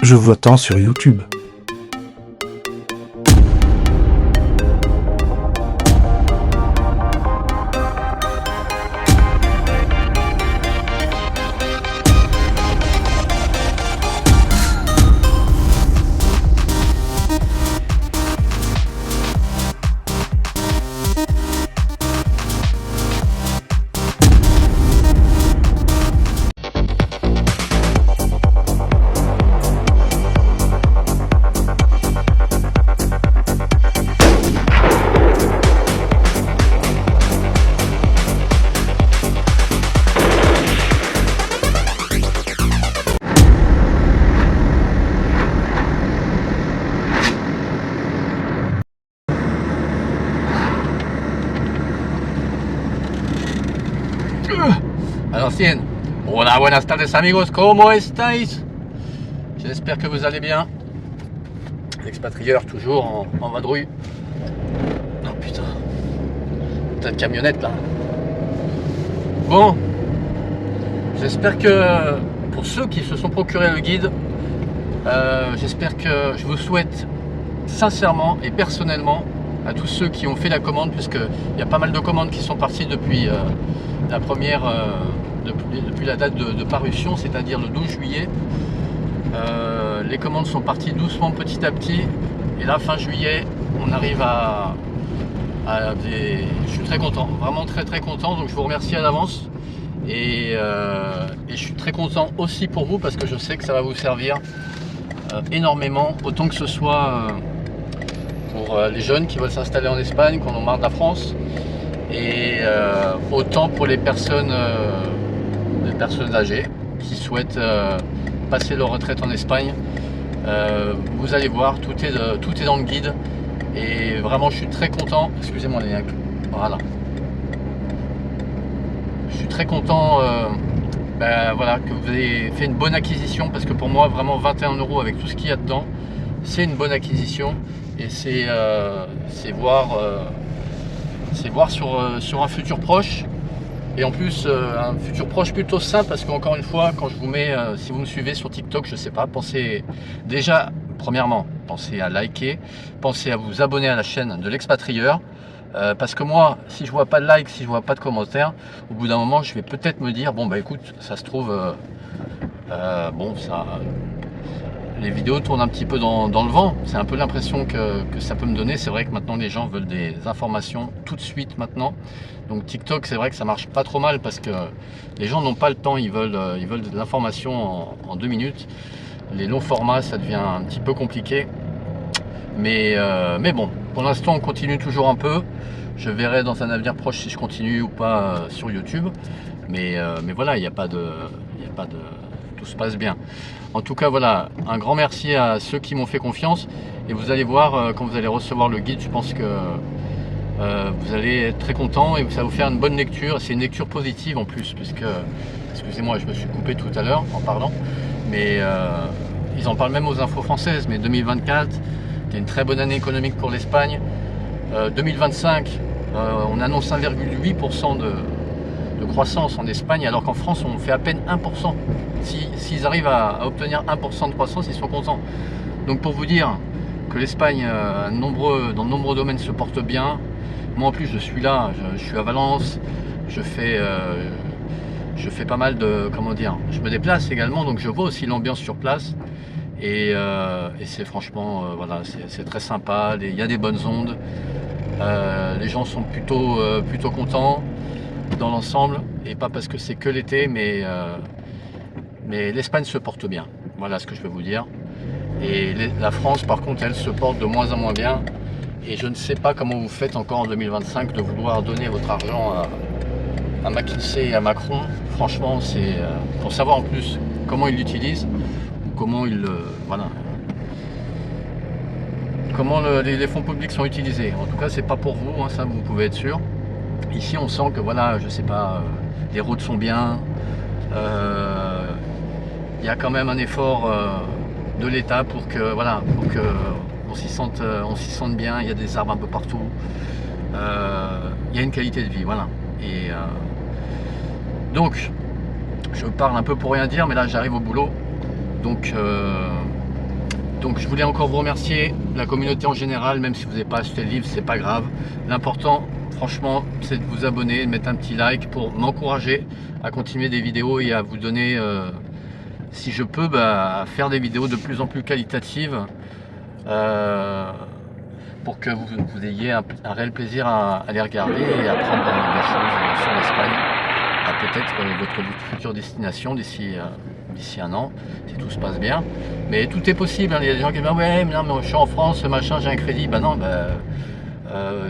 Je vous attends sur YouTube. A l'ancienne. Hola, buenas tardes amigos, ¿cómo estáis? J'espère que vous allez bien. L'expatrieur toujours en vadrouille. Oh putain. Putain de camionnette là. Bon. J'espère que pour ceux qui se sont procurés le guide, j'espère que je vous souhaite sincèrement et personnellement à tous ceux qui ont fait la commande, puisqu'il y a pas mal de commandes qui sont parties depuis la première, depuis la date de parution, c'est-à-dire le 12 juillet. Les commandes sont parties doucement petit à petit, et là fin juillet on arrive à des... Je suis très content, vraiment très content, donc je vous remercie à l'avance, et je suis très content aussi pour vous parce que je sais que ça va vous servir énormément, autant que ce soit pour les jeunes qui veulent s'installer en Espagne, qui en ont marre de la France, et autant pour les personnes âgées qui souhaitent passer leur retraite en Espagne. Vous allez voir, tout est dans le guide, et vraiment je suis très content. Excusez-moi les mecs, voilà. Je suis très content voilà, que vous ayez fait une bonne acquisition, parce que pour moi vraiment 21 € avec tout ce qu'il y a dedans, c'est une bonne acquisition, et c'est voir sur un futur proche, et en plus un futur proche plutôt simple, parce qu'encore une fois, quand je vous mets, si vous me suivez sur TikTok, je sais pas, pensez déjà, premièrement, pensez à liker, pensez à vous abonner à la chaîne de l'expatrieur, parce que moi, si je vois pas de like, si je vois pas de commentaires, au bout d'un moment je vais peut-être me dire, bon bah écoute, ça se trouve bon, les vidéos tournent un petit peu dans le vent. C'est un peu l'impression que ça peut me donner. C'est vrai que maintenant les gens veulent des informations tout de suite maintenant. Donc TikTok, c'est vrai que ça marche pas trop mal, parce que les gens n'ont pas le temps, ils veulent de l'information en 2 minutes. Les longs formats, ça devient un petit peu compliqué. Mais bon, pour l'instant on continue toujours un peu. Je verrai dans un avenir proche si je continue ou pas sur YouTube. Mais voilà, il n'y a pas de... Tout se passe bien. En tout cas, voilà, un grand merci à ceux qui m'ont fait confiance, et vous allez voir quand vous allez recevoir le guide, je pense que vous allez être très content, et ça va vous faire une bonne lecture. C'est une lecture positive en plus, puisque, excusez-moi, je me suis coupé tout à l'heure en parlant, mais ils en parlent même aux infos françaises, mais 2024, c'est une très bonne année économique pour l'Espagne. 2025, on annonce 1,8% de croissance en Espagne, alors qu'en France on fait à peine 1%. S'ils arrivent à obtenir 1% de croissance, ils sont contents. Donc pour vous dire que l'Espagne dans de nombreux domaines se porte bien. Moi en plus je suis là, je suis à Valence, je fais pas mal de, comment dire, je me déplace également, donc je vois aussi l'ambiance sur place, et c'est franchement voilà, c'est très sympa, il y a des bonnes ondes, les gens sont plutôt contents dans l'ensemble, et pas parce que c'est que l'été, mais l'Espagne se porte bien, voilà ce que je peux vous dire. Et la France par contre, elle se porte de moins en moins bien, et je ne sais pas comment vous faites encore en 2025 de vouloir donner votre argent à McKinsey et à Macron. Franchement, c'est pour savoir en plus comment ils l'utilisent, ou comment voilà, comment les fonds publics sont utilisés. En tout cas, c'est pas pour vous, hein, ça vous pouvez être sûr. Ici on sent que voilà, je sais pas, les routes sont bien, il y a quand même un effort de l'État pour que voilà, on s'y sente bien. Il y a des arbres un peu partout, il y a une qualité de vie, voilà. Et donc je parle un peu pour rien dire, mais là j'arrive au boulot, donc Donc je voulais encore vous remercier, la communauté en général, même si vous n'avez pas acheté le livre, c'est pas grave. L'important, franchement, c'est de vous abonner, de mettre un petit like pour m'encourager à continuer des vidéos et à vous donner, si je peux, à faire des vidéos de plus en plus qualitatives pour que vous ayez un réel plaisir à les regarder et à apprendre des choses sur l'Espagne, à peut-être votre future destination d'ici un an, si tout se passe bien. Mais tout est possible, hein. Il y a des gens qui disent ouais mais non mais je suis en France, machin, j'ai un crédit. Ben non,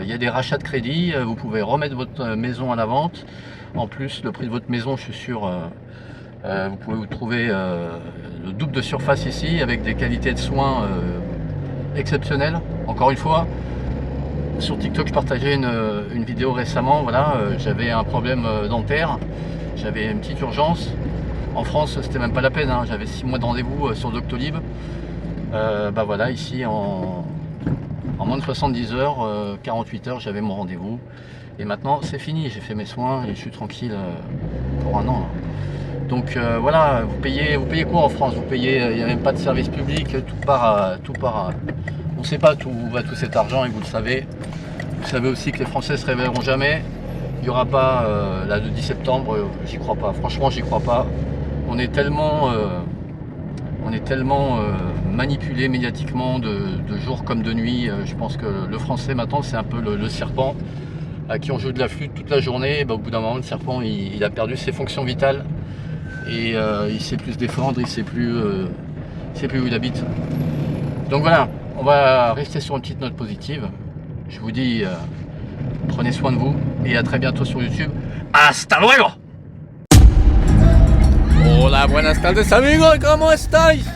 il y a des rachats de crédit, vous pouvez remettre votre maison à la vente. En plus, le prix de votre maison, je suis sûr, vous pouvez vous trouver le double de surface ici, avec des qualités de soins exceptionnelles. Encore une fois, sur TikTok, je partageais une vidéo récemment. Voilà, j'avais un problème dentaire, j'avais une petite urgence. En France, c'était même pas la peine, hein. J'avais 6 mois de rendez-vous sur Doctolib. Voilà, ici en moins de 70 heures, 48 heures, j'avais mon rendez-vous. Et maintenant, c'est fini, j'ai fait mes soins et je suis tranquille pour un an. Là. Donc voilà, vous payez quoi en France? Vous payez, il n'y a même pas de service public, tout part. On ne sait pas où va tout cet argent et vous le savez. Vous savez aussi que les Français ne se réveilleront jamais. Il n'y aura pas, là, le 10 septembre, j'y crois pas. Franchement, j'y crois pas. On est tellement manipulé médiatiquement de jour comme de nuit. Je pense que le Français maintenant, c'est un peu le serpent à qui on joue de la flûte toute la journée. Au bout d'un moment, le serpent, il a perdu ses fonctions vitales et il ne sait plus se défendre, il ne sait plus où il habite. Donc voilà, on va rester sur une petite note positive. Je vous dis, prenez soin de vous et à très bientôt sur YouTube. Hasta luego! Hola, buenas tardes amigos, ¿cómo estáis?